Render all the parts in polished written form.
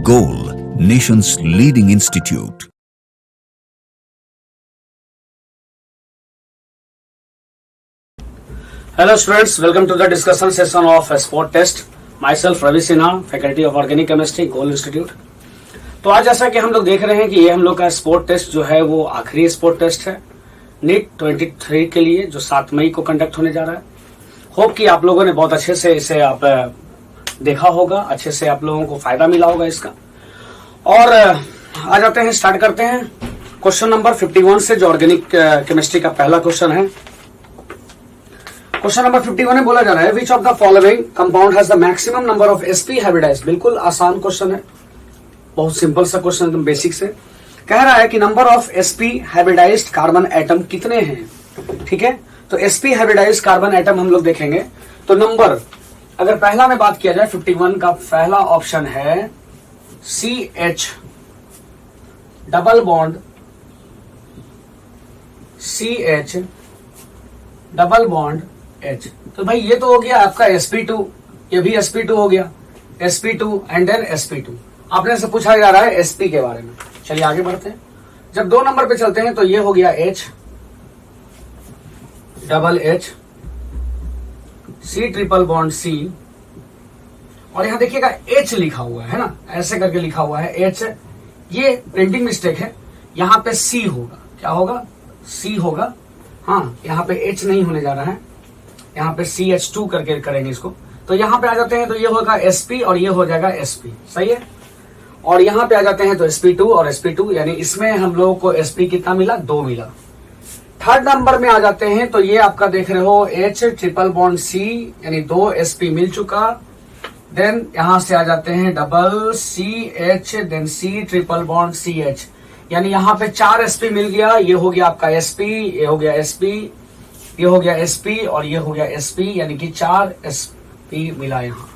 Goal, nation's leading institute. Hello students, welcome to the discussion session of a sport test. Myself Ravi Sinha, faculty of organic chemistry, Goal Institute. तो आज जैसा कि हम लोग देख रहे हैं कि ये हम लोग का स्पोर्ट टेस्ट जो है वो आखिरी स्पोर्ट टेस्ट है नीट 23 के लिए, जो 7 मई को कंडक्ट होने जा रहा है. होप कि आप लोगों ने बहुत अच्छे से इसे आप देखा होगा, अच्छे से आप लोगों को फायदा मिला होगा इसका. और आ जाते हैं, स्टार्ट करते हैं क्वेश्चन नंबर 51 से, जो ऑर्गेनिक केमिस्ट्री का पहला क्वेश्चन है. क्वेश्चन नंबर 51 में बोला जा रहा है which of the following compound has the maximum number of sp hybridise. बिल्कुल आसान क्वेश्चन है, बहुत सिंपल सा क्वेश्चन, एकदम बेसिक से. कह रहा है कि number of sp hybridised carbon atom कितने हैं. ठीक है, तो sp हाइब्रिडाइज्ड कार्बन एटम हम लोग देखेंगे तो नंबर, अगर पहला में बात किया जाए 51 का पहला ऑप्शन है CH double bond CH double bond H. तो भाई ये तो हो गया आपका sp2, ये भी sp2 हो गया, sp2 एंड देन sp2. आपने से पूछा जा रहा है sp के बारे में. चलिए आगे बढ़ते हैं. जब 2 नंबर पे चलते हैं तो ये हो गया H double H C triple bond C, और यहां देखिएगा H लिखा हुआ है ना, ऐसे करके लिखा हुआ है H. ये प्रिंटिंग मिस्टेक है, यहां पे C होगा. क्या होगा? C होगा. हाँ, यहाँ पे H नहीं होने जा रहा है, यहाँ पे CH2 करके करेंगे इसको. तो यहाँ पे आ जाते हैं तो ये होगा sp और ये हो जाएगा sp. सही है. और यहाँ पे आ जाते हैं तो sp2 और sp2, यानी इसमें हम लोगों को sp कितना मिला? 2 मिला. थर्ड नंबर में आ जाते हैं तो ये आपका देख रहे हो H ट्रिपल बॉन्ड C, यानी 2 sp मिल चुका. देन यहां से आ जाते हैं double CH then C triple bond CH, यानी यहाँ पे 4 sp मिल गया. ये हो गया आपका sp, ये हो गया sp, ये हो गया sp और ये हो गया sp, यानी कि 4 sp मिला यहाँ.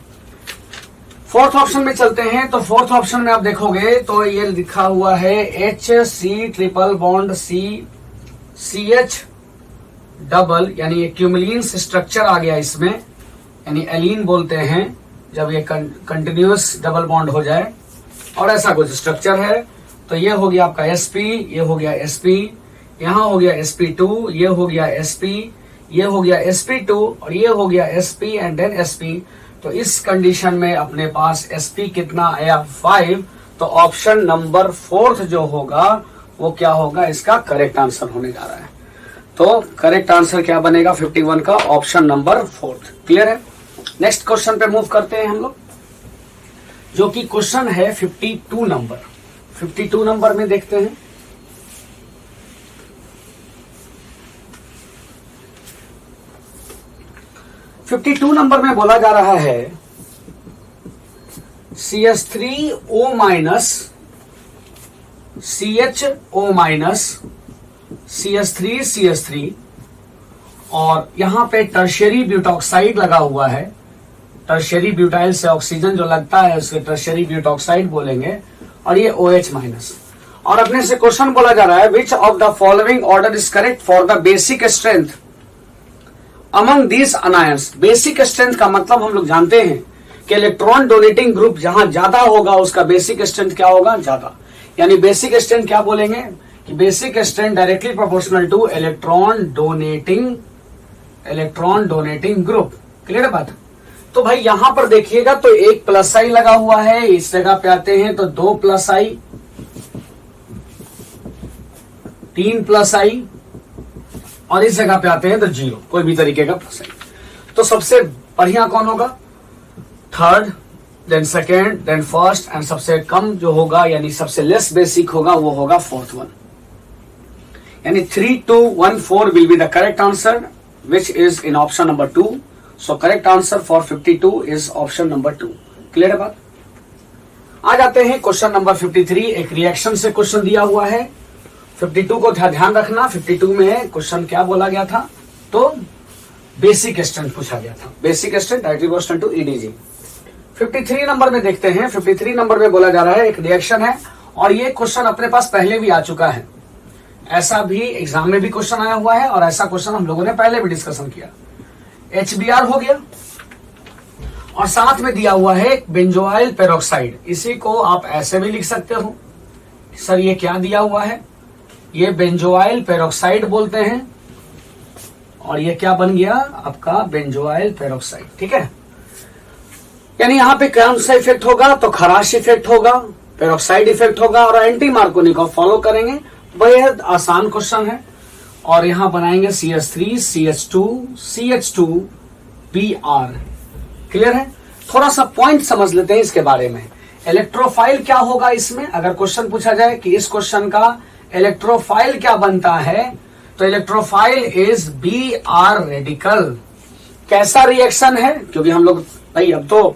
फोर्थ ऑप्शन में चलते हैं तो फोर्थ ऑप्शन में आप देखोगे तो ये लिखा हुआ है HC triple bond C CH double, यानी ये क्यूमिलीन्स स्ट्रक्चर आ गया इसमें, यानी एलीन बोलते हैं जब ये कंटिन्यूअस डबल बॉन्ड हो जाए, और ऐसा कुछ स्ट्रक्चर है. तो ये हो गया आपका sp, ये हो गया sp, यहाँ हो गया sp2, ये हो गया sp, ये हो गया sp2 और ये हो गया sp एंड देन sp. तो इस कंडीशन में अपने पास sp कितना आया? 5. तो ऑप्शन नंबर 4 जो होगा वो क्या होगा? इसका करेक्ट आंसर होने जा रहा है. तो करेक्ट आंसर क्या बनेगा 51 का? Option number 4. क्लियर है. नेक्स्ट क्वेश्चन पे मूव करते हैं हम लोग, जो कि क्वेश्चन है 52 नंबर. 52 नंबर में देखते हैं. $52 नंबर में बोला जा रहा है CH3O minus CHO minus CH3 और यहां पे टर्शियरी ब्यूटॉक्साइड लगा हुआ है. टर्शियरी ब्यूटाइल से ऑक्सीजन जो लगता है उसके टर्शियरी ब्यूटॉक्साइड बोलेंगे, और ये OH माइनस. और अपने से क्वेश्चन बोला जा रहा है which of the following order is correct for the basic strength among these anions. Basic strength का मतलब हम लोग जानते हैं कि इलेक्ट्रॉन डोनेटिंग ग्रुप जहां ज्यादा होगा उसका बेसिक स्ट्रेंथ क्या होगा? ज्यादा. यानी बेसिक स्ट्रेंथ क्या बोलेंगे कि basic strength directly proportional two electron donating group. Clear बात. तो भाई यहां पर देखिएगा तो एक प्लस साइन लगा हुआ है, इस जगह पे आते हैं तो 2 प्लस आई, 3 प्लस आई, और इस जगह पे आते हैं तो 0, कोई भी तरीके का प्लस आई. तो सबसे बढ़िया कौन होगा? Third, then second, then first, and सबसे कम जो होगा यानी सबसे लेस बेसिक होगा वो होगा फोर्थ वन. यानी 3, 2, 1, 4 will be the correct answer which is in option number 2. So correct answer for 52 is option number 2. Clear है बात. आ जाते हैं क्वेश्चन नंबर 53. एक रिएक्शन से क्वेश्चन दिया हुआ है. 52 को ध्यान रखना. 52 में क्वेश्चन क्या बोला गया था? तो बेसिक स्ट्रेंथ पूछा गया था. Basic strength directly proportional to EDG. 53 number में देखते हैं. 53 नंबर में बोला जा रहा है एक रिएक्शन है, और ये क्वेश्चन अपने पास पहले भी आ चुका है. ऐसा भी एग्जाम में भी क्वेश्चन आया हुआ है, और ऐसा क्वेश्चन हम लोगों ने पहले भी डिस्कशन किया. HBr हो गया, और साथ में दिया हुआ है बेंजोइल पेरोक्साइड। इसी को आप ऐसे भी लिख सकते हो, सर ये क्या दिया हुआ है, ये बेंजोइल पेरोक्साइड बोलते हैं, और ये क्या बन गया आपका बेंजोइल पेरोक्साइड। ठीक है, यानी यहां पे कौन सा इफेक्ट होगा, तो खराश इफेक्ट होगा, पेरोक्साइड इफेक्ट होगा, और एंटी मार्कोनिकॉफ फॉलो करेंगे। बेहद आसान क्वेश्चन है। और यहां बनाएंगे CH3 CH2 CH2 Br। Clear है? थोड़ा सा पॉइंट समझ लेते हैं इसके बारे में। इलेक्ट्रोफाइल क्या होगा इसमें, अगर क्वेश्चन पूछा जाए कि इस क्वेश्चन का इलेक्ट्रोफाइल क्या बनता है, तो इलेक्ट्रोफाइल इज Br रेडिकल। कैसा रिएक्शन है, क्योंकि हम लोग भाई अब तो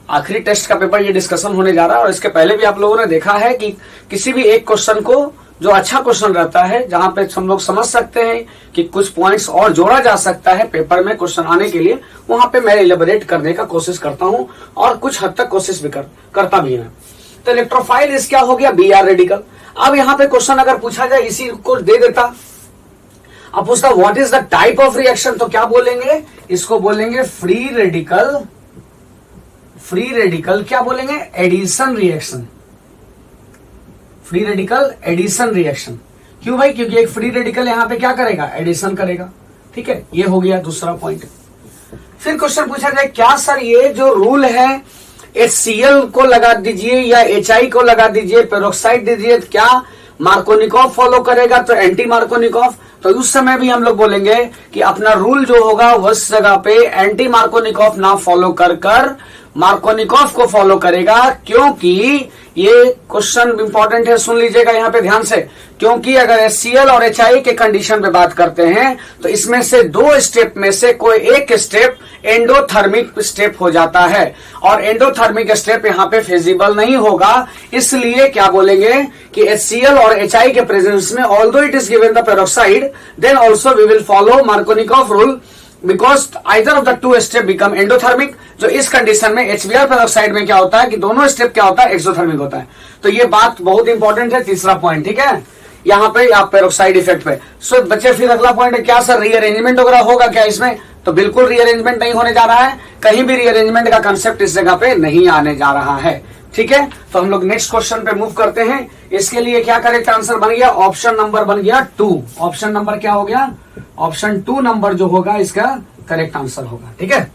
आखिरी टेस्ट का पेपर ये डिस्कशन होने जा रहा है, और इसके पहले भी आप लोगों ने देखा है कि किसी भी एक क्वेश्चन को जो अच्छा क्वेश्चन रहता है, जहां पे हम लोग समझ सकते हैं कि कुछ पॉइंट्स और जोड़ा जा सकता है पेपर में क्वेश्चन आने के लिए, वहां पे मैं इलेबोरेट करने का कोशिश करता हूं, और कुछ हद तक कोशिश भी करता भी है। तो इलेक्ट्रोफाइल इस क्या हो गया, Br रेडिकल। अब यहाँ पे क्वेश्चन अगर पूछा जाए, इसी को दे देता, अब पूछता what is the type of reaction, तो क्या बोलेंगे, इसको बोलेंगे फ्री रेडिकल। फ्री रेडिकल क्या बोलेंगे, addition reaction. Free radical addition reaction. क्यों भाई, क्योंकि एक फ्री रेडिकल यहां पे क्या करेगा, एडिशन करेगा। ठीक है, ये हो गया दूसरा पॉइंट। फिर क्वेश्चन पूछा जाए, क्या सर ये जो रूल है HCl को लगा दीजिए या HI को लगा दीजिए, पेरोक्साइड दीजिए, क्या मार्कोनिकॉफ फॉलो करेगा, तो एंटी मार्कोनिकॉफ। तो उस समय भी हम लोग बोलेंगे कि अपना रूल जो होगा उस जगह पे एंटी मार्कोनिकॉफ ना फॉलो कर मार्कोनिकॉफ को फॉलो करेगा, क्योंकि ये क्वेश्चन इंपॉर्टेंट है, सुन लीजिएगा यहां पे ध्यान से। क्योंकि अगर HCl और HI के कंडीशन पे बात करते हैं, तो इसमें से दो स्टेप में से कोई एक स्टेप एंडोथर्मिक स्टेप हो जाता है, और एंडोथर्मिक स्टेप यहां पे फिजिबल नहीं होगा। इसलिए क्या बोलेंगे कि HCl और HI के प्रेजेंस में although it is given the peroxide, then also we will follow Markovnikov rule, because either of the two step become endothermic. जो इस कंडीशन में HBr पेरोक्साइड में क्या होता है कि दोनों स्टेप क्या होता है, एक्सोथर्मिक होता है। तो ये बात बहुत इंपॉर्टेंट है, तीसरा पॉइंट। ठीक है, यहां पे आप पेरोक्साइड इफेक्ट पे। सो बच्चे फिर अगला पॉइंट है, क्या सर रीअरेंजमेंट वगैरह होगा क्या इसमें, तो बिल्कुल रीअरेंजमेंट नहीं होने जा रहा है, कहीं भी रीअरेंजमेंट का कंसेप्ट इस जगह पे नहीं आने जा रहा है। ठीक है, तो हम लोग नेक्स्ट क्वेश्चन पे मूव करते हैं। इसके लिए क्या करेक्ट आंसर बन गया, ऑप्शन नंबर बन गया 2। ऑप्शन नंबर क्या हो गया, ऑप्शन 2 नंबर जो होगा इसका करेक्ट आंसर होगा। ठीक है,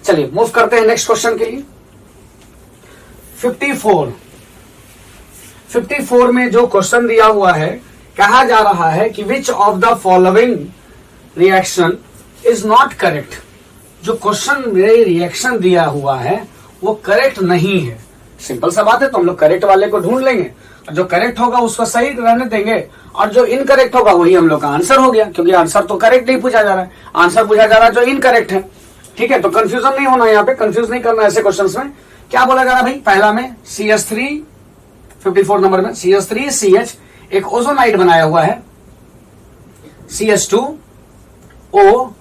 चलिए मूव करते हैं नेक्स्ट क्वेश्चन के लिए। 54 में जो क्वेश्चन दिया हुआ है, कहा जा रहा है कि विच of the following reaction is not correct. जो क्वेश्चन में रिएक्शन दिया हुआ है वो करेक्ट नहीं है। सिंपल सा बात है, तो हम लोग करेक्ट वाले को ढूंढ लेंगे, और जो करेक्ट होगा उसको सही रहने देंगे, और जो इनकरेक्ट होगा वही हम लोग का आंसर हो गया, क्योंकि आंसर तो करेक्ट नहीं पूछा जा रहा है, आंसर पूछा जा रहा है जो इनकरेक्ट है। ठीक है, तो कंफ्यूजन नहीं होना, यहाँ पे कंफ्यूज नहीं करना ऐसे क्वेश्चंस में। क्या बोला जा रहा है भाई, पहला में CH3, 54 नंबर में CH3 CH एक ओजोनाइड बनाया हुआ है, CH2O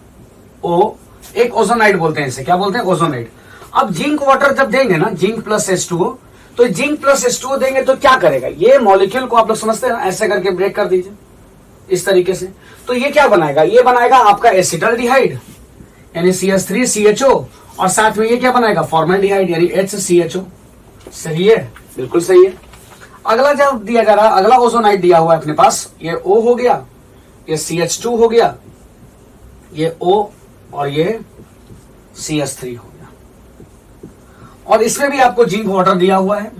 एक ओजोनाइड बोलते हैं, इसे क्या बोलते हैं, ओजोनाइड। अब जिंक वाटर जब देंगे ना, जिंक प्लस H2O, तो जिंक प्लस H2O देंगे तो क्या करेगा, ये मॉलिक्यूल को आप लोग समझते हैं ना, ऐसे करके ब्रेक कर दीजिए इस तरीके से। तो ये क्या बनाएगा, ये बनाएगा आपका एसिटाल्डिहाइड यानी CH3 CHO, और साथ में ये क्या बनाएगा, फॉर्मल्डिहाइड यानी HCHO। सही है, बिल्कुल सही है। अगला जब दिया जा रहा है, अगला ओजोनाइड दिया हुआ है अपने पास, ये O हो गया, ये CH2 हो गया, ये O और ये CH3 हो गया, और इसमें भी आपको जिंक वाटर दिया हुआ है।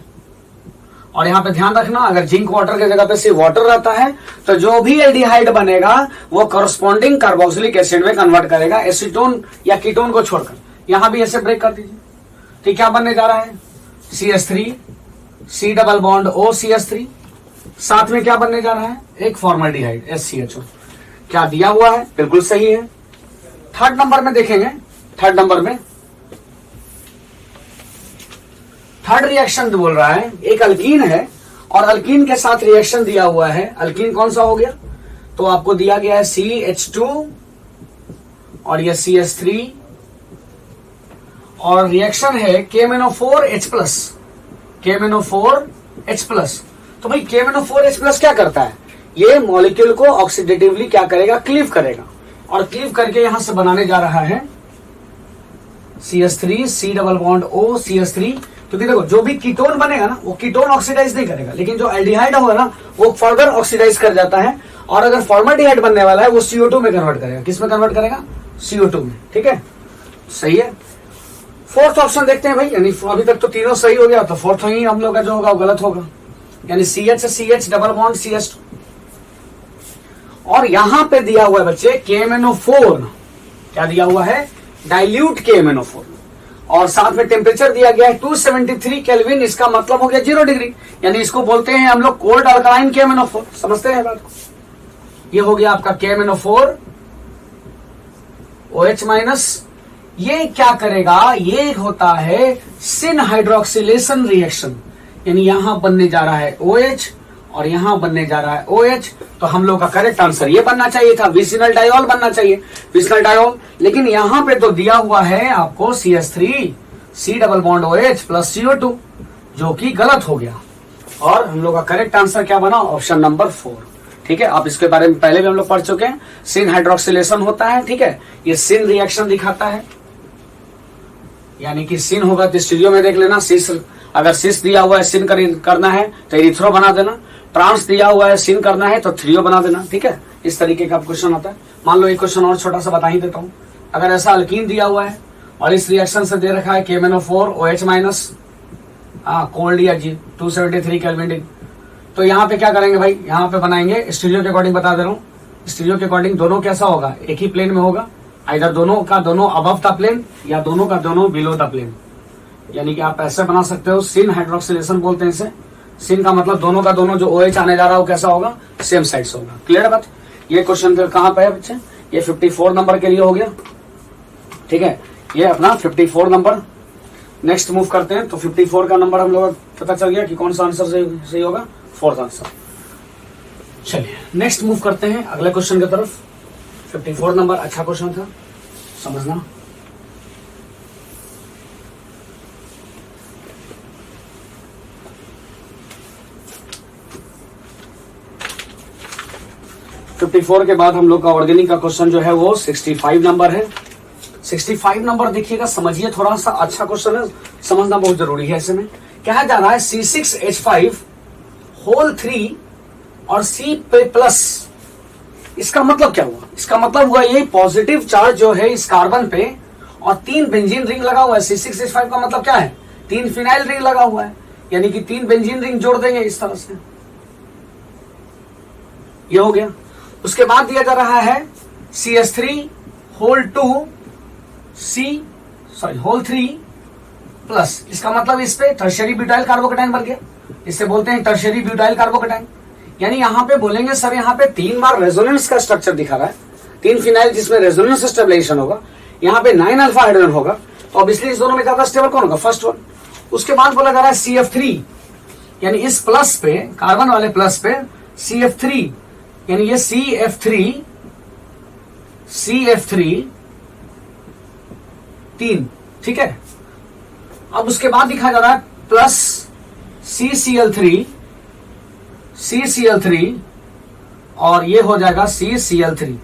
और यहां पे ध्यान रखना, अगर जिंक वाटर की जगह पे सिर्फ वाटर रहता है, तो जो भी एल्डिहाइड बनेगा वो कॉरस्पॉन्डिंग कार्बोक्सिलिक एसिड में कन्वर्ट करेगा, एसीटोन या कीटोन को छोड़कर। यहां भी ऐसे ब्रेक कर दीजिए। ठीक, क्या बनने जा रहा है, CH3 C double bond O CH3, साथ में क्या बनने जा रहा है, एक फॉर्मल्डिहाइड HCHO। क्या दिया हुआ है, बिल्कुल सही है। थर्ड नंबर में देखेंगे, थर्ड नंबर में थर्ड रिएक्शन बोल रहा है, एक अल्कीन है और अल्कीन के साथ रिएक्शन दिया हुआ है। अल्कीन कौन सा हो गया, तो आपको दिया गया है CH2 और ये CH3, और रिएक्शन है KMnO4H+, KMnO4H+। तो भाई KMnO4H+ क्या करता है, ये मॉलिक्यूल को ऑक्सीडेटिवली क्या करेगा, क्लीव करेगा, और क्लीव करके यहां से बनाने जा रहा है CH3 C double bond O CH3, क्योंकि देखो जो भी कीटोन बनेगा ना वो कीटोन ऑक्सीडाइज नहीं करेगा, लेकिन जो एल्डिहाइड होगा ना वो फर्दर ऑक्सीडाइज कर जाता है, और अगर फॉर्मल्डिहाइड बनने वाला है वो CO2 में कन्वर्ट करेगा। किस में कन्वर्ट करेगा? CO2 में। ठीक है, सही है। फोर्थ ऑप्शन देखते हैं भाई, यानी अभी तक तो तीनों सही हो गया, तो फोर्थ ही हम लोग का जो होगा वो गलत होगा, यानी CH CH double bond CH2। और यहां पे दिया हुआ है बच्चे KMnO4, क्या दिया हुआ है? डाइल्यूट KMnO4, और साथ में टेम्परेचर दिया गया है 273 केल्विन, इसका मतलब हो गया 0 डिग्री, यानी इसको बोलते हैं हम लोग कोल्ड अल्कलाइन KMnO4। समझते हैं बात को? ये हो गया आपका KMnO4 OH माइनस। ये क्या करेगा? ये होता है सिन हाइड्रोक्सिलेशन रिएक्शन, यानी यहां बनने जा रहा है OH और यहां बनने जा रहा है OH, तो हम लोग का करेक्ट आंसर ये बनना चाहिए था, विसिनल डायोल बनना चाहिए, विसिनल डायोल। लेकिन यहां पे तो दिया हुआ है आपको CH3 C double bond OH plus CO2, जो कि गलत हो गया, और हम लोग का करेक्ट आंसर क्या बना? Option number 4। ठीक है, आप इसके बारे में पहले भी हम लोग पढ़ चुके हैं, सिन हाइड्रोक्सिलेशन होता है। ठीक है, ये सिन रिएक्शन दिखाता है, यानी कि सिन होगा तो स्टीरियो में देख लेना, सिस अगर सिस दिया हुआ है सिन करना है तो इरिथ्रो बना देना, ट्रांस दिया हुआ है सिन करना है तो थ्रियो बना देना। ठीक है, इस तरीके का क्वेश्चन होता है। मान लो एक क्वेश्चन और छोटा सा बता ही देता हूं, अगर ऐसा अल्कीन दिया हुआ है और इस रिएक्शन से दे रखा है KMnO4 OH माइनस, कोल्ड या 273 केल्विन, तो यहाँ पे क्या करेंगे भाई? यहाँ पे बनाएंगे स्टीरियो के अकॉर्डिंग, बता दे रहा हूँ, स्टीरियो के अकॉर्डिंग दोनों कैसा होगा? एक ही प्लेन में होगा, इधर दोनों का दोनों अबव द प्लेन या दोनों का दोनों बिलो द प्लेन, यानी कि आप ऐसे बना सकते हो, सिन हाइड्रोक्सिलेशन बोलते हैं इसे। सिन का मतलब दोनों का दोनों जो OH आने जा रहा है वो कैसा होगा? सेम साइड्स होगा। क्लियर है बात? ये क्वेश्चन कहां पे है बच्चे? ये 54 नंबर के लिए हो गया। ठीक है, ये अपना 54 नंबर। नेक्स्ट मूव करते हैं, तो 54 का नंबर हम लोग पता चल गया कि कौन सा आंसर सही होगा, फोर्थ आंसर। चलिए नेक्स्ट मूव करते हैं अगले क्वेश्चन की तरफ। 54 नंबर अच्छा क्वेश्चन था, समझना। फिफ्टी 54 के बाद हम लोग का ऑर्गेनिक का क्वेश्चन जो है वो 65 नंबर है। 65 नंबर देखिएगा, समझिए, थोड़ा सा अच्छा क्वेश्चन है, समझना बहुत जरूरी है। ऐसे में कहा जा रहा है C6H5 होल 3 और C पे प्लस, इसका मतलब क्या हुआ? इसका मतलब हुआ ये पॉजिटिव चार्ज जो है इस कार्बन पे और 3 बेंजीन रिंग लगा हुआ है। C6H5 का मतलब क्या है? 3 फिनाइल रिंग लगा हुआ है, यानी कि 3 बेंजीन रिंग जोड़ देंगे इस तरह से, ये हो गया। उसके बाद दिया जा रहा है CH3 होल 3 प्लस, इसका मतलब इस पे टर्शियरी ब्यूटाइल कार्बोकेटाइन बन गया, इसे बोलते हैं टर्शियरी ब्यूटाइल कार्बोकेटाइन। यानी यहां पे बोलेंगे सर यहां पे 3 बार रेजोनेंस का स्ट्रक्चर दिखा रहा है, 3 फिनाइल जिसमें रेजोनेंस स्टेबलाइजेशन होगा, यहां पे 9 अल्फा हाइड्रोजन होगा, तो ऑब्वियसली इस दोनों में ज्यादा स्टेबल कौन होगा? First one. उसके बाद बोला जा रहा है CF3, यानी इस प्लस पे, कार्बन वाले प्लस पे CF3, यानी ये CF3 3, ठीक है। अब उसके बाद दिखा जा रहा है प्लस CCl3 और ये हो जाएगा CCl3,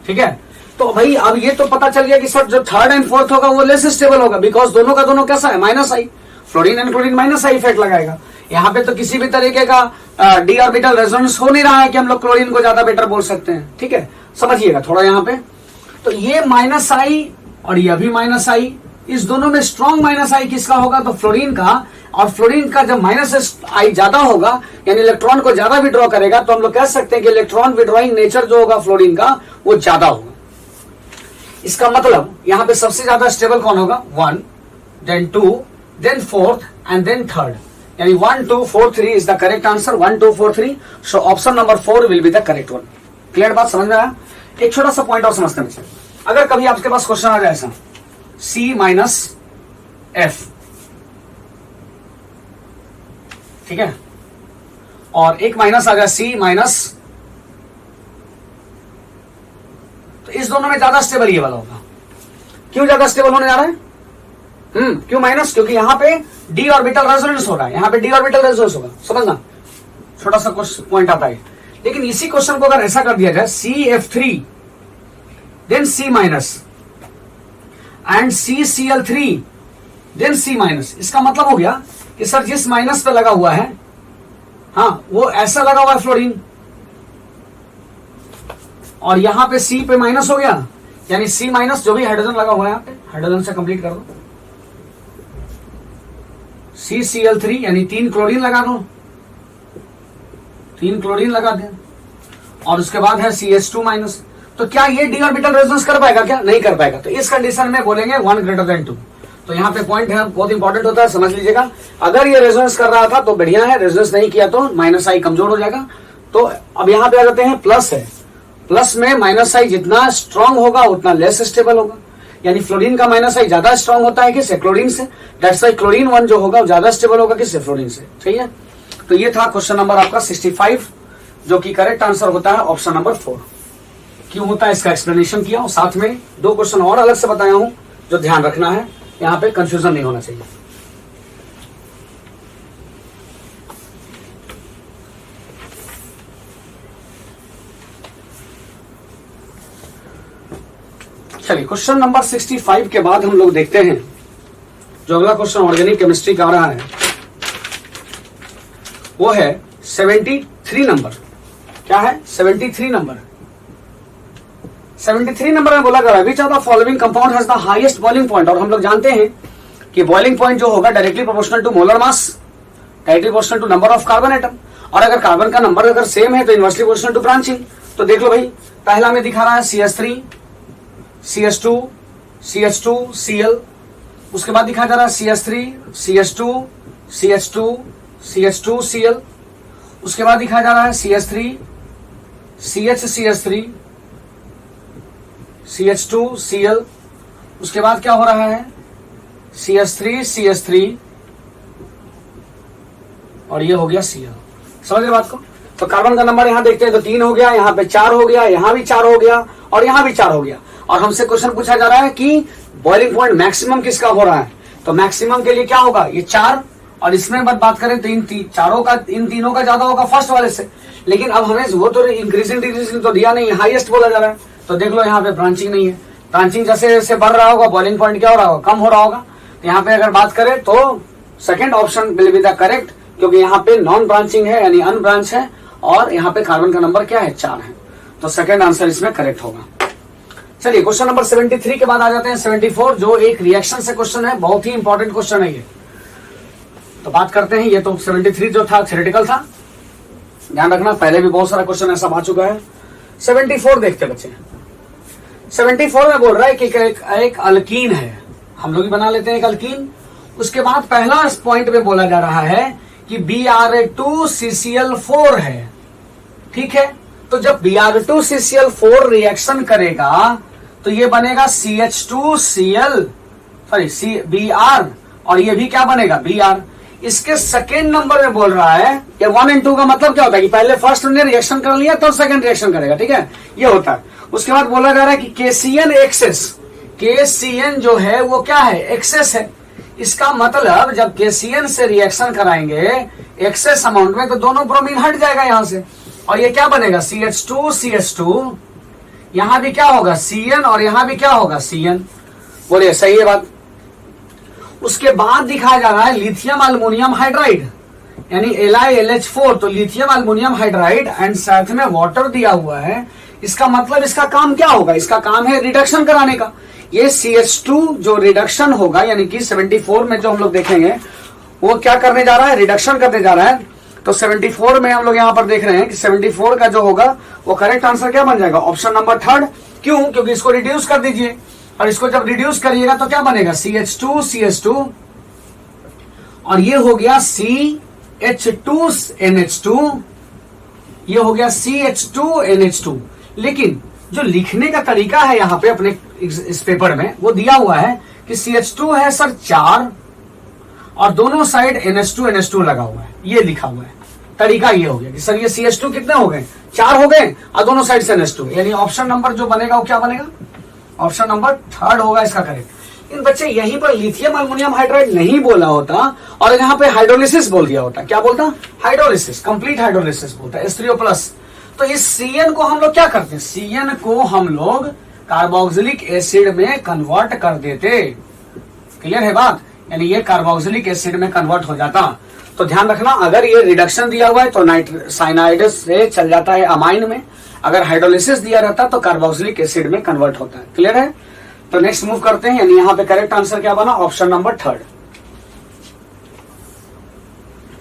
ठीक है। तो भाई अब ये तो पता चल गया कि सर जो थर्ड एंड फोर्थ होगा वो लेस स्टेबल होगा, बिकॉज दोनों का दोनों कैसा है? Minus I, fluorine and chlorine minus I effect लगाएगा। यहाँ पे तो किसी भी तरीके का डी ऑर्बिटल रेजोनेंस हो नहीं रहा है कि हम लोग क्लोरीन को ज्यादा बेटर बोल सकते हैं, ठीक है। समझिएगा थोड़ा यहाँ पे, तो ये माइनस आई और ये भी माइनस आई, इस दोनों में स्ट्रॉन्ग माइनस आई किसका होगा? तो फ्लोरीन का। और फ्लोरीन का जब माइनस आई ज्यादा होगा यानी इलेक्ट्रॉन को ज्यादा विड्रॉ करेगा, तो हम लोग कह सकते हैं कि इलेक्ट्रॉन विड्रॉइंग नेचर जो होगा फ्लोरीन का वो ज्यादा होगा। इसका मतलब यहाँ पे सबसे ज्यादा स्टेबल कौन होगा? 1, then 2, then 4th and then 3rd, यानी 1, 2, 4, 3 is the correct answer। 1, 2, 4, 3, so option number 4 will be the correct one। Clear बात, समझ में आया? एक छोटा सा पॉइंट और समझते हैं। अगर कभी आपके पास क्वेश्चन आ जाए ऐसा C माइनस F, ठीक है, और एक माइनस आ जाए C माइनस, तो इस दोनों में ज्यादा स्टेबल ये वाला होगा। क्यों ज्यादा स्टेबल होने जा रहा है? क्यों माइनस? क्योंकि यहां पे डी ऑर्बिटल रेजोनेंस हो रहा है, यहां पे डी ऑर्बिटल रेजोनेंस होगा। समझना, छोटा सा पॉइंट आता है। लेकिन इसी क्वेश्चन को अगर ऐसा कर दिया जाए CF3 then C minus, and CCl3 then C minus. इसका मतलब हो गया कि सर जिस माइनस पे लगा हुआ है, हाँ, वो ऐसा लगा हुआ है फ्लोरीन, और यहां पे C पे माइनस हो गया, यानी C माइनस जो भी हाइड्रोजन लगा हुआ है, यहां पे हाइड्रोजन से कंप्लीट कर दो, CCl3 यानी 3 क्लोरीन लगा दो, 3 क्लोरीन लगा दें, और उसके बाद है CH2 माइनस। तो क्या ये डी ऑर्बिटल रेजोनेंस कर पाएगा? क्या नहीं कर पाएगा। तो इस कंडीशन में बोलेंगे 1 ग्रेटर देन 2। तो यहाँ पे पॉइंट है, बहुत इंपॉर्टेंट होता है, समझ लीजिएगा। अगर ये रेजोनेंस कर रहा था तो बढ़िया है, रेजोनेंस नहीं किया तो माइनस आई कमजोर हो जाएगा। तो अब यहाँ पे आ जाते हैं, प्लस है, प्लस में माइनस आई जितना स्ट्रांग होगा उतना लेस स्टेबल होगा, यानी फ्लोरीन का माइनस आई ज्यादा स्ट्रांग होता है किससे? क्लोरीन से। दैट्स व्हाई क्लोरीन 1 जो होगा वो ज्यादा स्टेबल होगा किससे? फ्लोरीन से। ठीक है, तो ये था क्वेश्चन नंबर आपका 65, जो कि करेक्ट आंसर होता है ऑप्शन नंबर 4। क्यों होता है इसका एक्सप्लेनेशन किया, और साथ में 2 क्वेश्चन और अलग से बताया हूं जो ध्यान रखना है, यहां पे कंफ्यूजन नहीं होना चाहिए। चलिए, क्वेश्चन नंबर 65 के बाद हम लोग देखते हैं जो अगला क्वेश्चन ऑर्गेनिक केमिस्ट्री का आ रहा है, वो है 73 नंबर। क्या है? 73 नंबर। 73 नंबर में बोला गया है which of the following compound has the highest boiling point. और हम लोग जानते हैं कि बॉइलिंग पॉइंट जो होगा directly proportional to molar mass, directly proportional to number of carbon atom, और अगर कार्बन का नंबर अगर सेम है तो इनवर्सली प्रोपोर्शनल टू ब्रांचिंग। तो देख लो भाई, पहला में दिखा रहा है CH3 CH2 CH2 Cl, उसके बाद दिखा जा रहा है CH3 CH2 CH2 CH2 Cl, उसके बाद दिखाया जा रहा है CH3 CH3 CH2 Cl, उसके बाद क्या हो रहा है CH3 और ये हो गया Cl। समझ रहे बात को? तो कार्बन का नंबर यहां देखते हैं तो 3 हो गया, यहां पे 4 हो गया, यहां भी 4 हो गया, और यहां भी 4 हो गया। और हमसे क्वेश्चन पूछा जा रहा है कि बॉइलिंग पॉइंट मैक्सिमम किसका हो रहा है। तो मैक्सिमम के लिए क्या होगा? ये 4, और इसमें बात करें तो इन तीनों का ज्यादा होगा फर्स्ट वाले से। लेकिन अब हमें वो तो इंक्रीजिंग डिक्रीजिंग तो दिया नहीं है, हाईएस्ट बोला जा रहा है। तो देख लो यहाँ पे ब्रांचिंग नहीं है, ब्रांचिंग जैसे जैसे बढ़ रहा होगा बॉइलिंग पॉइंट क्या हो रहा होगा? कम हो रहा होगा। तो यहाँ पे अगर बात करें तो second option will be the correct, क्योंकि यहाँ पे नॉन ब्रांचिंग है यानी अनब्रांच है, और यहाँ पे कार्बन का नंबर क्या है? 4 है। तो सेकंड आंसर इसमें करेक्ट होगा। चलिए, क्वेश्चन नंबर 73 के बाद आ जाते हैं 74, जो एक रिएक्शन से क्वेश्चन है, बहुत ही इंपॉर्टेंट क्वेश्चन है ये। तो बात करते हैं, ये तो 73 जो था थ्योरेटिकल था, ध्यान रखना, पहले भी बहुत सारा क्वेश्चन ऐसा आ चुका है। 74 देखते बच्चे। 74 में बोल रहा है कि एक अल्कीन है, हम लोग भी बना लेते हैं एक अल्कीन। उसके बाद पहला पॉइंट में बोला जा रहा है कि Br2CCl4 है। ठीक है, तो जब Br2CCl4 रिएक्शन करेगा तो ये बनेगा CH2Cl, सॉरी Br, और ये भी क्या बनेगा? Br। इसके सेकेंड नंबर में बोल रहा है, ये 1 और 2 का मतलब क्या होता है कि पहले फर्स्ट ने रिएक्शन कर लिया तो सेकंड रिएक्शन करेगा। ठीक है, ये होता है। उसके बाद बोला जा रहा है कि KCN एक्सेस, KCN जो है वो क्या है? एक्सेस है। इसका मतलब जब KCN से रिएक्शन कराएंगे एक्सेस अमाउंट में तो दोनों ब्रोमीन हट जाएगा यहां से, और ये क्या बनेगा? CH2 यहां भी क्या होगा? Cn, और यहां भी क्या होगा? Cn। बोलिए सही है बात? उसके बाद दिखाया जा रहा है लिथियम अल्मोनियम हाइड्राइड, यानी LiLH4, तो लिथियम अल्मोनियम हाइड्राइड एंड साथ में वाटर दिया हुआ है। इसका मतलब इसका काम क्या होगा? इसका काम है रिडक्शन कराने का। ये CH2 जो रिडक्शन होगा, यानी कि 74 में जो हम लोग देखेंगे वो क्या करने जा रहा है? रिडक्शन करने जा रहा है। तो 74 में हम लोग यहां पर देख रहे हैं कि 74 का जो होगा वो करेक्ट आंसर क्या बन जाएगा? Option number 3। क्यों? क्योंकि इसको रिड्यूस कर दीजिए, और इसको जब रिड्यूस करिएगा तो क्या बनेगा? CH2 और ये हो गया CH2NH2, ये हो गया CH2NH2। लेकिन जो लिखने का तरीका है यहाँ पे अपने इस पेपर में वो दिया हुआ है कि CH2 है सर 4 और दोनों साइड NH2 लगा हुआ है, ये लिखा हुआ है। तरीका ये हो गया कि सर ये CH2 कितने हो गए? 4 हो गए, और दोनों साइड से NH2, यानी ऑप्शन नंबर जो बनेगा वो क्या बनेगा? ऑप्शन नंबर 3 होगा इसका करेक्ट। इन बच्चे यहीं पर लिथियम अल्मोनियम हाइड्राइड नहीं बोला होता और यहाँ पे हाइड्रोलिसिस बोल दिया होता। क्या बोलता? हाइड्रोलिसिस, कंप्लीट हाइड्रोलिसिस बोलता है, H3O+। तो इस Cn को हम लोग क्या करते हैं? Cn को हम लोग कार्बोक्सिलिक एसिड में कन्वर्ट कर देते। क्लियर है बात, यानी ये कार्बोक्सिलिक एसिड में कन्वर्ट हो जाता। तो ध्यान रखना, अगर ये रिडक्शन दिया हुआ है तो साइनाइड से चल जाता है अमाइन में, अगर हाइड्रोलिसिस दिया रहता तो कार्बोक्सिलिक एसिड में कन्वर्ट होता है। क्लियर है। तो नेक्स्ट मूव करते हैं, यानी यहां पे करेक्ट आंसर क्या बना, ऑप्शन नंबर 3।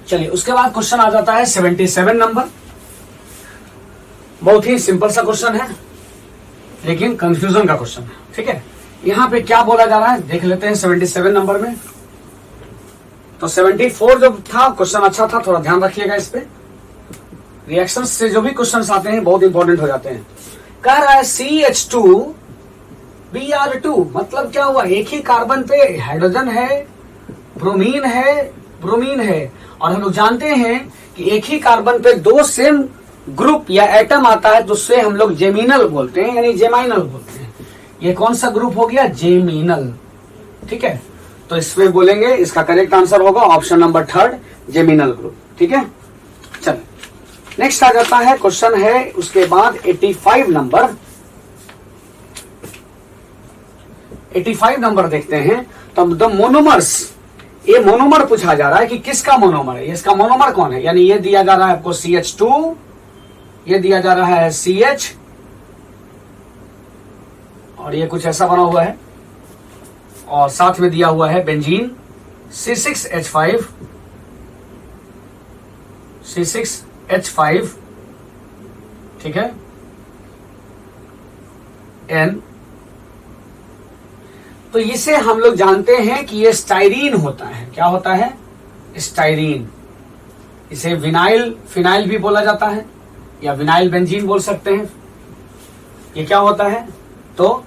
चलिए उसके बाद क्वेश्चन आ जाता है 77 नंबर। बहुत ही सिंपल सा क्वेश्चन है लेकिन कंफ्यूजन का क्वेश्चन है। ठीक है, यहां पे क्या बोला जा रहा है देख लेते हैं 77 नंबर में। तो 74 जो था क्वेश्चन अच्छा था, थोड़ा ध्यान रखिएगा इस पे। रिएक्शन से जो भी क्वेश्चन आते हैं बहुत इंपॉर्टेंट हो जाते हैं। कह रहा है CH2Br2, मतलब क्या हुआ, एक ही कार्बन पे हाइड्रोजन है, ब्रोमीन है, और हम लोग जानते हैं कि एक ही कार्बन पे दो सेम ग्रुप या एटम आता है तो उससे हम लोग जेमिनल बोलते हैं, यानी जेमाइनल बोलते हैं। ये कौन सा ग्रुप हो गया, जेमिनल। ठीक है, तो इसमें बोलेंगे इसका करेक्ट आंसर होगा ऑप्शन नंबर 3, जेमिनल ग्रुप। ठीक है, चलो नेक्स्ट आ जाता है क्वेश्चन है उसके बाद 85 नंबर। 85 नंबर देखते हैं। तो द मोनोमर्स, ये मोनोमर पूछा जा रहा है कि किसका मोनोमर है, इसका मोनोमर कौन है, यानी ये दिया जा रहा है आपको CH2, ये दिया जा रहा है CH, और ये कुछ ऐसा बना हुआ है, और साथ में दिया हुआ है बेंजीन C6H5, ठीक है, N। तो इसे हम लोग जानते हैं कि ये स्टाइरीन होता है। क्या होता है, स्टाइरीन। इसे फिनाइल भी बोला जाता है, या विनाइल बेंजीन बोल सकते हैं। ये क्या होता है, तो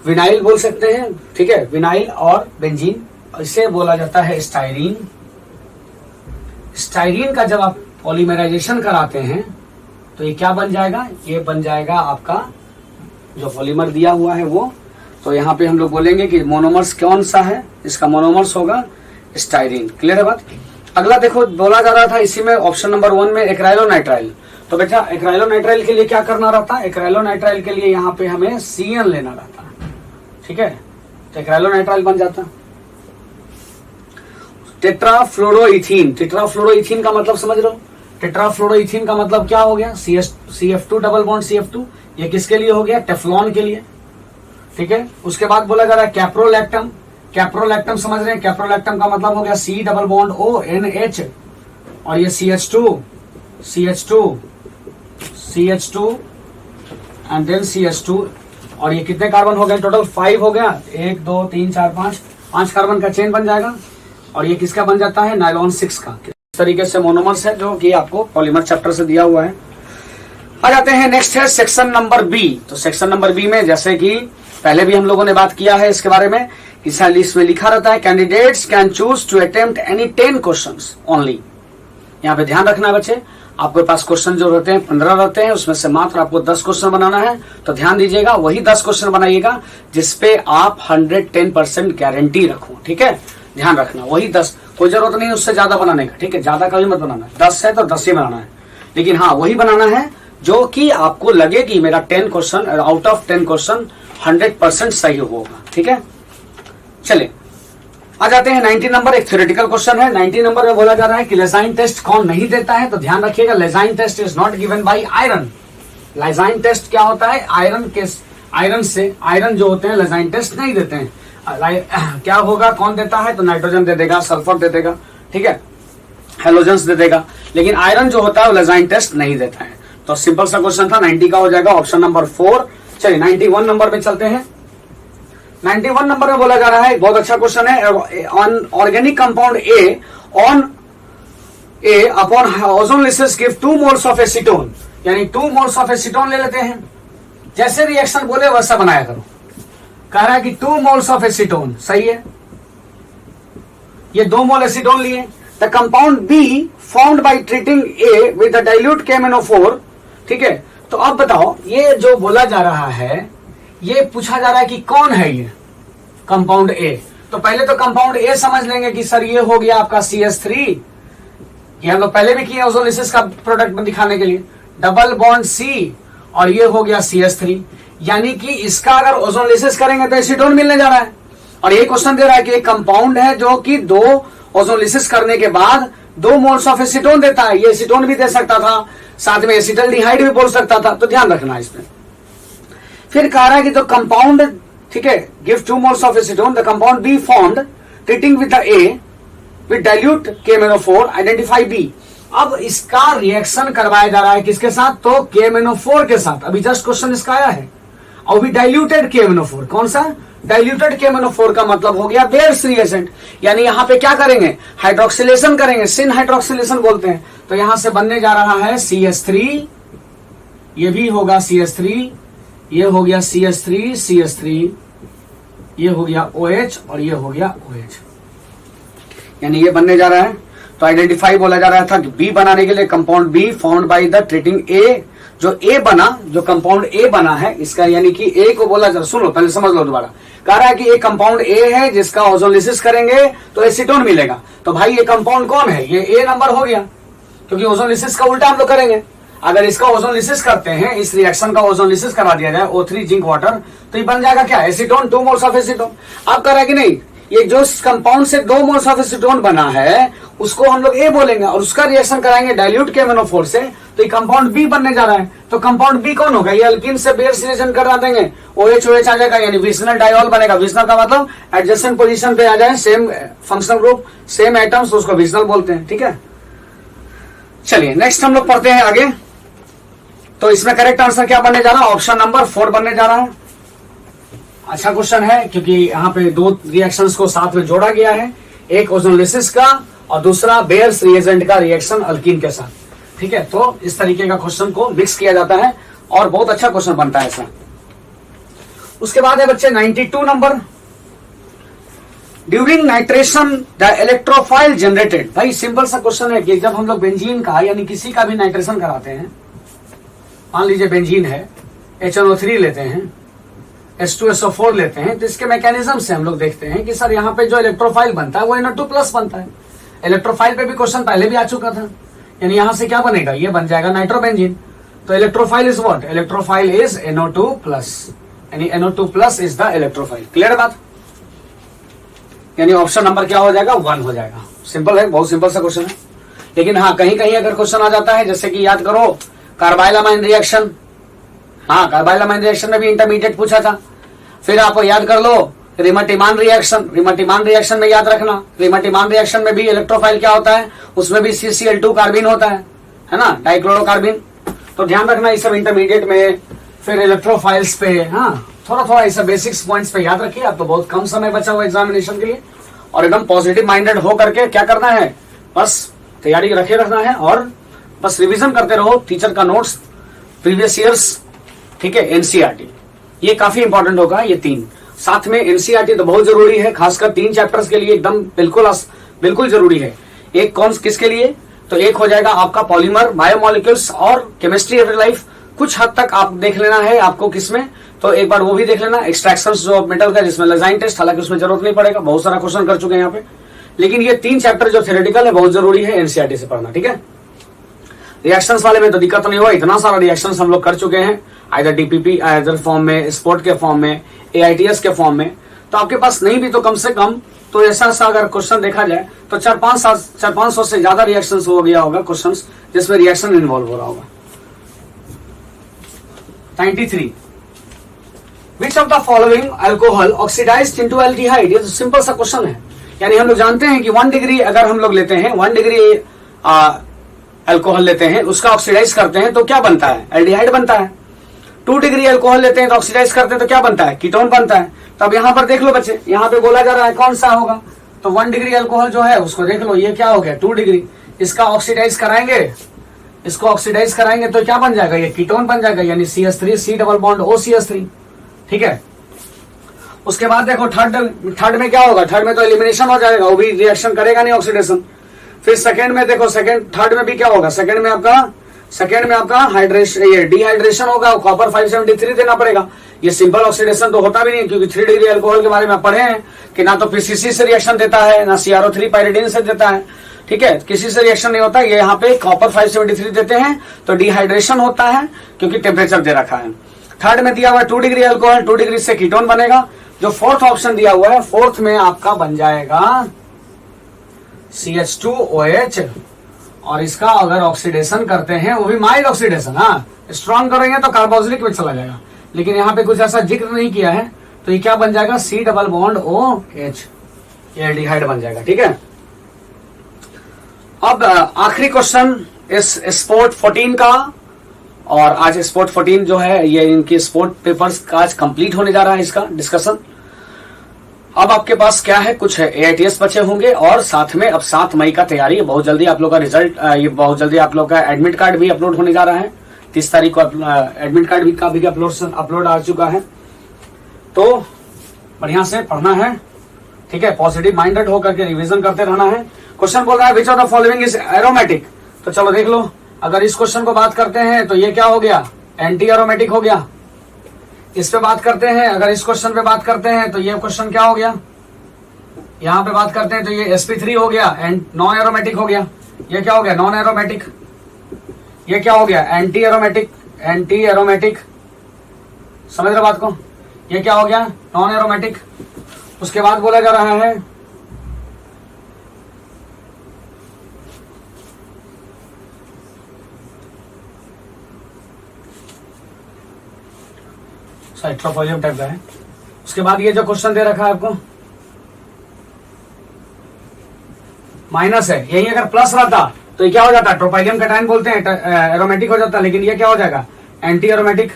विनाइल बोल सकते हैं। ठीक है, विनाइल और बेंजीन, इसे बोला जाता है स्टाइरीन। स्टाइरीन का जब आप पॉलीमराइजेशन कराते हैं तो ये क्या बन जाएगा, ये बन जाएगा आपका जो पॉलीमर दिया हुआ है वो। तो यहाँ पे हम लोग बोलेंगे कि मोनोमर्स कौन सा है, इसका मोनोमर्स होगा स्टाइरीन। क्लियर है बात। अगला देखो बोला जा रहा था इसी में ऑप्शन नंबर 1 में एक्राइलोनाइट्राइल। तो बेटा एक्राइलोनाइट्राइल के लिए क्या करना रहता है, एक्राइलोनाइट्राइल के लिए यहाँ पे हमें CN लेना रहता है। ठीक है, तो एक्राइलोनाइट्राइल बन जाता। टेट्राफ्लोरोइथीन, टेट्राफ्लोरोइथीन का मतलब समझ लो, टेट्राफ्लोरोइथीन का मतलब क्या हो गया, CF2 डबल बॉन्ड CF2, ये किसके लिए हो गया, टेफ्लॉन के लिए। ठीक है, उसके बाद बोला जा रहा है कैप्रोलैक्टम। कैप्रोलैक्टम समझ रहे हैं, कैप्रोलैक्टम का मतलब हो गया C डबल बॉन्ड ONH, और ये CH2 एंड देन CH2, और ये कितने कार्बन हो गए टोटल, 5 हो गया, 1 2 3 4 5 कार्बन का चेन बन जाएगा। और ये किसका बन जाता है, नाइलॉन 6 का। इस तरीके से मोनोमर्स है जो कि आपको पॉलीमर चैप्टर से दिया हुआ है। आ जाते हैं नेक्स्ट है सेक्शन नंबर B। तो सेक्शन नंबर B में जैसे कि पहले भी हम लोगों ने बात किया है इसके बारे में, इस लिस्ट में लिखा रहता है candidates can choose to attempt any 10 questions only. यहाँ पे ध्यान रखना है बच्चे, आपके पास क्वेश्चन जो रहते हैं 15 रहते हैं, उसमें से मात्र आपको 10 क्वेश्चन बनाना है। तो ध्यान दीजिएगा, वही 10 क्वेश्चन बनाइएगा जिसपे आप 110% गारंटी रखो। ठीक है, ध्यान रखना, वही 10, कोई जरूरत नहीं उससे ज्यादा बनाने का। ठीक है, ज्यादा कभी मत बनाना, 10 है तो 10 ही बनाना है, लेकिन हाँ वही बनाना है जो कि आपको लगे कि मेरा 10 क्वेश्चन आउट ऑफ 10 क्वेश्चन 100% सही होगा। ठीक है, चलिए आ जाते हैं 90 नंबर। एक थ्योरेटिकल क्वेश्चन है। 90 नंबर में बोला जा रहा है कि लेजाइन टेस्ट कौन नहीं देता है। तो ध्यान रखिएगा, Lassaigne test is not given by iron. Lassaigne test क्या होता है, आयरन जो होते हैं लेजाइन टेस्ट नहीं देते हैं। क्या होगा, कौन देता है, तो नाइट्रोजन दे देगा, सल्फर दे देगा, ठीक है, हेलोजेंस दे देगा, लेकिन आयरन जो होता है वो लेजाइन टेस्ट नहीं देता है। तो सिंपल सा क्वेश्चन था, 90 का हो जाएगा ऑप्शन नंबर 4। चलिए 91 नंबर पे चलते हैं। 91 नंबर में बोला जा रहा है, बहुत अच्छा क्वेश्चन है, on organic compound A on A upon ozonolysis give 2 moles of acetone, यानी 2 मोल्स ऑफ एसीटोन ले लेते हैं, जैसे रिएक्शन बोले वैसा बनाया करो। कह रहा है कि 2 मोल्स ऑफ एसीटोन, सही है, ये 2 मोल एसीटोन लिए। The compound B formed by treating A with the dilute KMnO4, ठीक है। तो अब बताओ, ये जो बोला जा रहा है, ये पूछा जा रहा है कि कौन है ये कंपाउंड ए। तो पहले तो कंपाउंड ए समझ लेंगे कि सर ये हो गया आपका CH3, ये हम लोग पहले भी किए ओजोलिसिस का प्रोडक्ट दिखाने के लिए, डबल बॉन्ड C, और ये हो गया CH3। यानी कि इसका अगर ओजोनलिसिस करेंगे तो एसीटोन मिलने जा रहा है। और ये क्वेश्चन दे रहा है कि एक कंपाउंड है जो कि 2 ओजोनलिसिस करने के बाद 2 मोल्स ऑफ एसीटोन देता है। ये एसीटोन भी दे सकता था, साथ में एसिटल्डिहाइड भी बोल सकता था, तो ध्यान रखना इसमें। फिर कह रहा है कि तो कंपाउंड, ठीक है, give 2 moles of acetone, the compound B formed treating with the A with dilute KMnO4 identify B. अब इसका रिएक्शन करवाया जा रहा है किसके साथ? तो KMnO4 के साथ। अभी जस्ट क्वेश्चन इसका आया है। और भी डाइल्यूटेड KMnO4, कौन सा? डाइल्यूटेड KMnO4 का मतलब हो गया बेयर्स रिएजेंट। यानी यहां पे क्या करेंगे? हाइड्रोक्सिलेशन करेंगे, सिन हाइड्रोक्सिलेशन बोलते हैं। तो यहां से बनने जा रहा है CH3, ये भी होगा CH3, ये हो गया CH3, ये हो गया OH और ये हो गया OH। यानी ये बनने जा रहा है। तो आइडेंटिफाई बोला जा रहा था कि बी बनाने के लिए compound B formed by the treating A. जो ए बना, जो कंपाउंड ए बना है इसका, यानी कि ए को बोला जा, सुनो पहले समझ लो दोबारा। कह रहा है कि एक कंपाउंड ए है जिसका ओजोनलिसिस करेंगे तो एसीटोन मिलेगा। तो भाई ये कंपाउंड कौन है? ये ए नंबर हो गया, क्योंकि ओजोनलिसिस का उल्टा हम लोग करेंगे। अगर इसका ओजोनलिसिस करते हैं, इस रिएक्शन का ओजोनलिसिस करा दिया जाए O3 जिंक वाटर, तो ये बन जाएगा क्या? Acetone, 2 moles of acetone. अब कह रहा है कि नहीं, ये जो कंपाउंड से 2 मोल्स ऑफ एसीटोन बना है उसको हम लोग ए बोलेंगे और उसका रिएक्शन कराएंगे डाइल्यूट KMnO4 से, तो ये कंपाउंड बी बनने जा रहा है। तो कंपाउंड बी कौन होगा? ये अल्कीन से बेयर्स रिएक्शन करा देंगे, OH आ जाएगा, यानी विसनल डाइऑल बनेगा। विसनल का मतलब एडजेसेंट पोजीशन पे आ जाए, same functional group, same atoms, तो उसको विसनल बोलते हैं। ठीक है, चलिए नेक्स्ट हम लोग पढ़ते हैं आगे। तो इसमें करेक्ट आंसर क्या बनने जा रहा है? ऑप्शन नंबर 4 बनने जा रहा है। अच्छा क्वेश्चन है, क्योंकि यहाँ पे 2 रिएक्शंस को साथ में जोड़ा गया है, एक ओजोनलिसिस का और दूसरा बेयर्स रिएजेंट का रिएक्शन अल्कीन के साथ। ठीक है, तो इस तरीके का क्वेश्चन को मिक्स किया जाता है और बहुत अच्छा क्वेश्चन बनता है ऐसा। उसके बाद है बच्चे 92 number, during nitration the electrophile generated. भाई सिंपल सा क्वेश्चन है कि जब हम लोग बेंजीन का यानी किसी का भी नाइट्रेशन कराते हैं, मान लीजिए बेंजीन है, HNO3 लेते हैं, H2SO4 लेते हैं, तो इसके मैकेनिज्म से हम लोग देखते हैं कि सर यहाँ पे जो इलेक्ट्रोफाइल बनता है वो NO2+ बनता है। इलेक्ट्रोफाइल पे भी क्वेश्चन पहले भी आ चुका था, यानी यहां से क्या बनेगा? ये बन जाएगा नाइट्रोबेंजीन। तो electrophile is what? Electrophile is NO2+, यानी NO2+ is the electrophile. Clear बात? यानी ऑप्शन नंबर क्या हो जाएगा? 1 हो जाएगा। सिंपल है, बहुत सिंपल सा क्वेश्चन है। लेकिन हाँ, कहीं कहीं अगर क्वेश्चन आ जाता है, जैसे कि याद करो कार्बाइलामाइन रिएक्शन, हाँ कार्बाइलामाइन रिएक्शन में भी इंटरमीडिएट पूछा था। फिर आप याद कर लो रिमटिमान रिएक्शन, रिमटिमान रिएक्शन में याद रखना, रिमटिमान रिएक्शन में भी इलेक्ट्रोफाइल क्या होता है? उसमें भी CCl2 कार्बिन होता है ना, डाइक्लोरोकार्बिन। तो ध्यान रखना ये सब इंटरमीडिएट में। फिर इलेक्ट्रोफाइल्स पे हाँ थोड़ा थोड़ा ये सब बेसिक्स पॉइंट्स पे याद रखिए। आप तो बहुत कम समय बचा हुआ एग्जामिनेशन के लिए, और एकदम पॉजिटिव माइंडेड हो करके क्या करना है, बस तैयारी रखे रखना है और बस रिवीजन करते रहो टीचर का नोट्स, प्रीवियस ईयर्स, ठीक है, NCERT, ये काफी इंपॉर्टेंट होगा। ये 3 साथ में NCERT तो बहुत जरूरी है, खासकर 3 चैप्टर्स के लिए एकदम बिल्कुल जरूरी है। एक कौन किसके लिए? तो एक हो जाएगा आपका पॉलीमर, बायोमोलिक्यूल्स और केमिस्ट्री एवरी लाइफ। कुछ हद तक आप देख लेना है आपको किसमें, तो एक बार वो भी देख लेना। एक्सट्रैक्शंस जो मेटल का, जिसमें लजाइन टेस्ट, हालांकि उसमें जरूरत नहीं पड़ेगा, बहुत सारा क्वेश्चन कर चुके हैं यहाँ पे। लेकिन ये 3 चैप्टर जो थ्योरेटिकल है बहुत जरूरी है NCERT से पढ़ना। ठीक है, रिएक्शंस वाले में तो दिक्कत नहीं हुआ, इतना सारा रिएक्शंस हम लोग कर चुके हैं, आइदर DPP आइदर फॉर्म में, स्पोर्ट के फॉर्म में, AITS के फॉर्म में। तो आपके पास नहीं भी तो कम से कम तो ऐसा सा अगर क्वेश्चन देखा जाए तो 400-500 से ज्यादा रिएक्शंस हो गया होगा, क्वेश्चंस जिसमें रिएक्शन इन्वॉल्व हो रहा होगा। 93, which of the following alcohol oxidised into aldehyde? ये तो सिंपल सा क्वेश्चन है। यानी हम लोग जानते हैं कि 1 डिग्री अगर हम लोग लेते हैं, 1 डिग्री अल्कोहल लेते हैं, उसका ऑक्सीडाइज करते हैं तो क्या बनता है? एल्डिहाइड बनता है। 2 डिग्री अल्कोहल लेते हैं तो ऑक्सीडाइज करते हैं तो क्या बनता है? कीटोन बनता है। तो अब यहाँ पर देख लो बच्चे, यहाँ पे बोला जा रहा है कौन सा होगा, तो 1 डिग्री अल्कोहल जो है उसको देख लो, ये क्या हो गया? 2 डिग्री। इसका ऑक्सीडाइज कराएंगे, इसको ऑक्सीडाइज कराएंगे तो क्या बन जाएगा? ये कीटोन बन जाएगा, यानी CH3, C double bond OCH3। ठीक है, उसके बाद देखो थर्ड में क्या होगा? थर्ड में तो एलिमिनेशन हो जाएगा, वो भी रिएक्शन करेगा नहीं, ऑक्सीडेशन। फिर सेकंड में देखो, थर्ड में भी क्या होगा? सेकंड में आपका हाइड्रेशन, ये डिहाइड्रेशन होगा, कॉपर 573 देना पड़ेगा। ये सिंपल ऑक्सीडेशन तो होता भी नहीं, क्योंकि 3 डिग्री अल्कोहल के बारे में पढ़े हैं कि ना तो PCC से रिएक्शन देता है, ना CrO3 पायरिडीन से देता है। ठीक है, किसी से रिएक्शन नहीं होता। ये यहाँ पे कॉपर 573 देते हैं तो डिहाइड्रेशन होता है क्योंकि टेम्परेचर दे रखा है। थर्ड में दिया हुआ है 2 डिग्री अल्कोहल, 2 डिग्री से कीटोन बनेगा। जो फोर्थ ऑप्शन दिया हुआ है, फोर्थ में आपका बन जाएगा CH2OH, और इसका अगर ऑक्सीडेशन करते हैं वो भी माइल्ड ऑक्सीडेशन, हाँ स्ट्रॉन्ग करेंगे तो कार्बोक्सिलिक में चला जाएगा, लेकिन यहाँ पे कुछ ऐसा जिक्र नहीं किया है, तो ये क्या बन जाएगा C डबल बॉन्ड OH, ये एल्डिहाइड बन जाएगा। ठीक है, अब आखिरी क्वेश्चन इस स्पोर्ट 14 का, और आज स्पोर्ट 14 जो है ये इनके स्पोर्ट पेपर्स का आज कंप्लीट होने जा रहा है इसका डिस्कशन। अब आपके पास क्या है, कुछ AITS बचे होंगे और साथ में अब 7 मई का तैयारी है। बहुत जल्दी आप लोग का रिजल्ट, ये बहुत जल्दी आप लोग का एडमिट कार्ड भी अपलोड होने जा रहा है। 30 तारीख को एडमिट कार्ड भी अपलोड आ चुका है। तो बढ़िया से पढ़ना है, ठीक है, पॉजिटिव माइंडेड होकर के रिवीजन करते रहना है। क्वेश्चन बोल रहा है which of the following is aromatic, तो चलो देख लो। अगर इस क्वेश्चन को बात करते हैं तो ये क्या हो गया, एंटी एरोमेटिक हो गया। इस पे बात करते हैं, अगर इस क्वेश्चन पे बात करते हैं तो ये क्वेश्चन क्या हो गया, यहां पे बात करते हैं तो ये sp3 हो गया, एंड नॉन एरोमेटिक हो गया। ये क्या हो गया, नॉन एरोमेटिक। ये क्या हो गया, एंटी एरोमेटिक, एंटी एरोमेटिक, समझ रहे बात को। ये क्या हो गया, नॉन एरोमेटिक। उसके बाद बोला जा रहा है ट्रोपोलियम टाइप का है। उसके बाद ये जो क्वेश्चन दे रखा है आपको माइनस है, यही अगर प्लस रहता तो ये क्या हो जाता, ट्रोपोलियम कैटायन बोलते हैं, एरोमेटिक हो जाता, लेकिन ये क्या हो जाएगा, एंटी एरोमेटिक।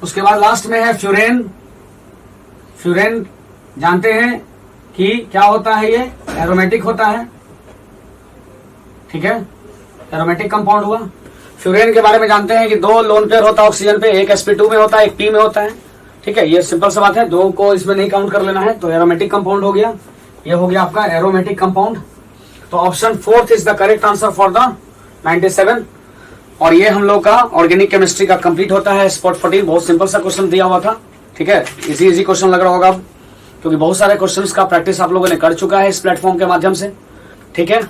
उसके बाद लास्ट में है फ्यूरेन। फ्यूरेन जानते हैं कि क्या होता है, ये एरोमेटिक होता है, ठीक है, एरोमेटिक कंपाउंड हुआ। फ्यूरेन के बारे में जानते हैं कि 2 लोन पेयर होता है ऑक्सीजन पे, एक sp2 में होता है, एक P में होता है, ठीक है, ये सिंपल सा बात है, 2 को इसमें नहीं काउंट कर लेना है, तो एरोमेटिक कंपाउंड हो गया। ये हो गया आपका एरोमेटिक कंपाउंड। तो option 4 is the correct answer for the 97। और ये हम लोग का ऑर्गेनिक केमिस्ट्री का कंप्लीट होता है स्पोर्ट 14। बहुत सिंपल सा क्वेश्चन दिया हुआ था, ठीक है, इजी क्वेश्चन लग रहा होगा अब, क्योंकि बहुत सारे क्वेश्चंस का प्रैक्टिस आप लोगों ने कर चुका है इस प्लेटफॉर्म के माध्यम से, ठीक है।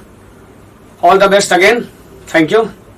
All the best again, thank you.